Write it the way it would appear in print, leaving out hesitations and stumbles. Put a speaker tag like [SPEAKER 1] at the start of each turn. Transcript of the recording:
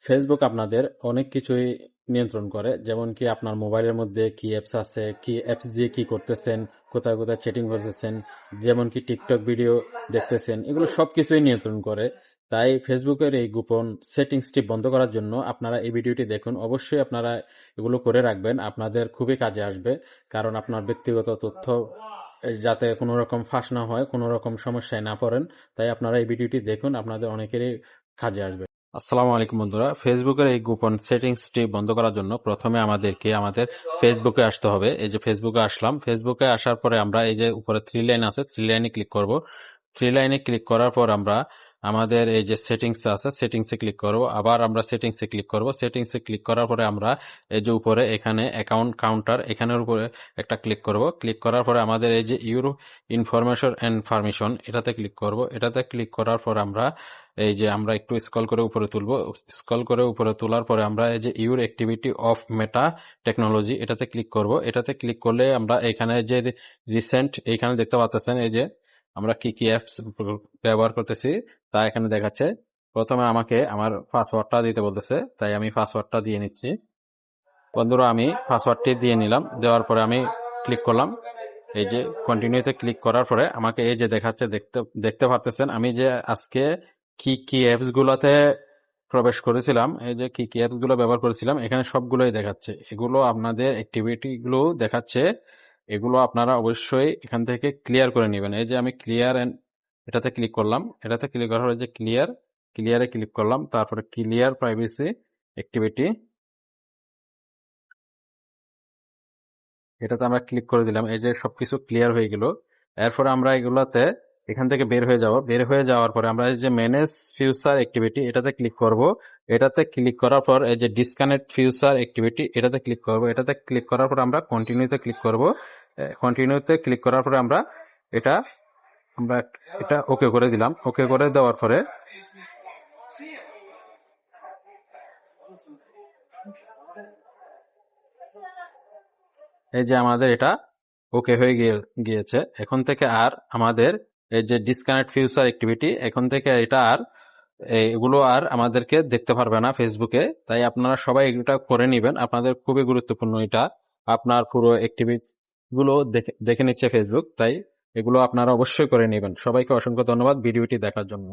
[SPEAKER 1] Facebook আপনাদের অনেক কিছুই নিয়ন্ত্রণ করে, যেমন কি আপনার মোবাইলের মধ্যে কি অ্যাপস আছে, কি অ্যাপস দিয়ে কি করতেছেন, কোথায় কোথায় চ্যাটিং করতেছেন, যেমন কি টিকটক ভিডিও দেখতেছেন, এগুলো সব কিছুই নিয়ন্ত্রণ করে। তাই ফেসবুকের এই গোপন সেটিংসটি বন্ধ করার জন্য আপনারা এই ভিডিওটি দেখুন। অবশ্যই আপনারা এগুলো করে রাখবেন, আপনাদের খুবই কাজে আসবে। কারণ আপনার ব্যক্তিগত তথ্য যাতে কোনো রকম ফাঁস না হয়, কোনো রকম সমস্যায় না পড়েন, তাই আপনারা এই ভিডিওটি দেখুন, আপনাদের অনেকেরই কাজে আসবে। আসসালামু আলাইকুম বন্ধুরা, ফেসবুকের এই গোপন সেটিংসটি বন্ধ করার জন্য প্রথমে আমাদেরকে আমাদের ফেসবুকে আসতে হবে। এই যে ফেসবুকে আসলাম, ফেসবুকে আসার পরে আমরা এই যে উপরে থ্রি লাইন আছে, থ্রি লাইনে ক্লিক করব। থ্রি লাইনে ক্লিক করার পর আমরা আমাদের এই যে সেটিংস আছে, সেটিংসে ক্লিক করব। আবার আমরা সেটিংসে ক্লিক করব। সেটিংসে ক্লিক করার পরে আমরা এই যে উপরে এখানে অ্যাকাউন্ট কাউন্টার, এখানের উপরে একটা ক্লিক করব। ক্লিক করার পরে আমাদের এই যে ইউর ইনফরমেশন এন্ড পারমিশন, এটাতে ক্লিক করব। এটাতে ক্লিক করার পর আমরা এই যে আমরা একটু স্ক্রল করে উপরে তুলব। স্ক্রল করে উপরে তোলার পরে আমরা এই যে your activity of meta technology, এটাতে ক্লিক করব। এটাতে ক্লিক করলে আমরা এখানে যে রিসেন্ট এইখানে দেখতে পাচ্ছেন এই যে আমরা কি কি অ্যাপস ব্যবহার করতেছি তা এখানে দেখাচ্ছে। প্রথমে আমাকে আমার পাসওয়ার্ডটা দিতে বলতেছে, তাই আমি পাসওয়ার্ডটা দিয়ে নিচ্ছি। বন্ধুরা, আমি পাসওয়ার্ডটি দিয়ে নিলাম। দেওয়ার পরে আমি ক্লিক করলাম। এই যে কন্টিনিউতে ক্লিক করার পরে আমাকে এই যে দেখাচ্ছে, দেখতে পারতেছেন আমি যে আজকে কি কি অ্যাপস গুলোতে প্রবেশ করেছিলাম, এই যে কি কি অ্যাপস গুলো ব্যবহার করেছিলাম, এখানে সবগুলোই দেখাচ্ছে। এগুলো আপনাদের অ্যাক্টিভিটি গুলো দেখাচ্ছে। এগুলো আপনারা অবশ্যই এখান থেকে ক্লিয়ার করে নেবেন। এই যে আমি ক্লিয়ার এটাতে ক্লিক করলাম। এটাতে ক্লিক করার পরে যে ক্লিয়ারে ক্লিক করলাম। তারপরে ক্লিয়ার প্রাইভেসি অ্যাক্টিভিটি, এটাতে আমরা ক্লিক করে দিলাম। এই যে সবকিছু ক্লিয়ার হয়ে গেল। এরপর আমরা এগুলাতে এখান থেকে বের হয়ে যাব। বের হয়ে যাওয়ার পরে আমরা এই যে ম্যানেজ ফিউচার অ্যাক্টিভিটি, এটাতে ক্লিক করব। এটাতে ক্লিক করার পর এই যে ডিসকানেক্ট ফিউচার অ্যাক্টিভিটি, এটাতে ক্লিক করব। এটাতে ক্লিক করার পর আমরা কন্টিনিউতে ক্লিক করব। কন্টিনিউতে ক্লিক করার পরে এটা আমরা এটা ওকে করে দিলাম। ওকে করে দেওয়ার পরে এই যে আমাদের এটা ওকে হয়ে গিয়েছে। এখন থেকে আর আমাদের এই যে ডিসকানেক্ট ফিউচার অ্যাক্টিভিটি, এখন থেকে এটা আর এগুলো আর আমাদেরকে দেখতে পারবে না ফেসবুকে। তাই আপনারা সবাই এটা করে নেবেন, আপনাদের খুবই গুরুত্বপূর্ণ। এটা আপনার পুরো অ্যাক্টিভিটি গুলো দেখে নিচ্ছে ফেসবুক, তাই এগুলো আপনারা অবশ্যই করে নেবেন। সবাইকে অসংখ্য ধন্যবাদ ভিডিওটি দেখার জন্য।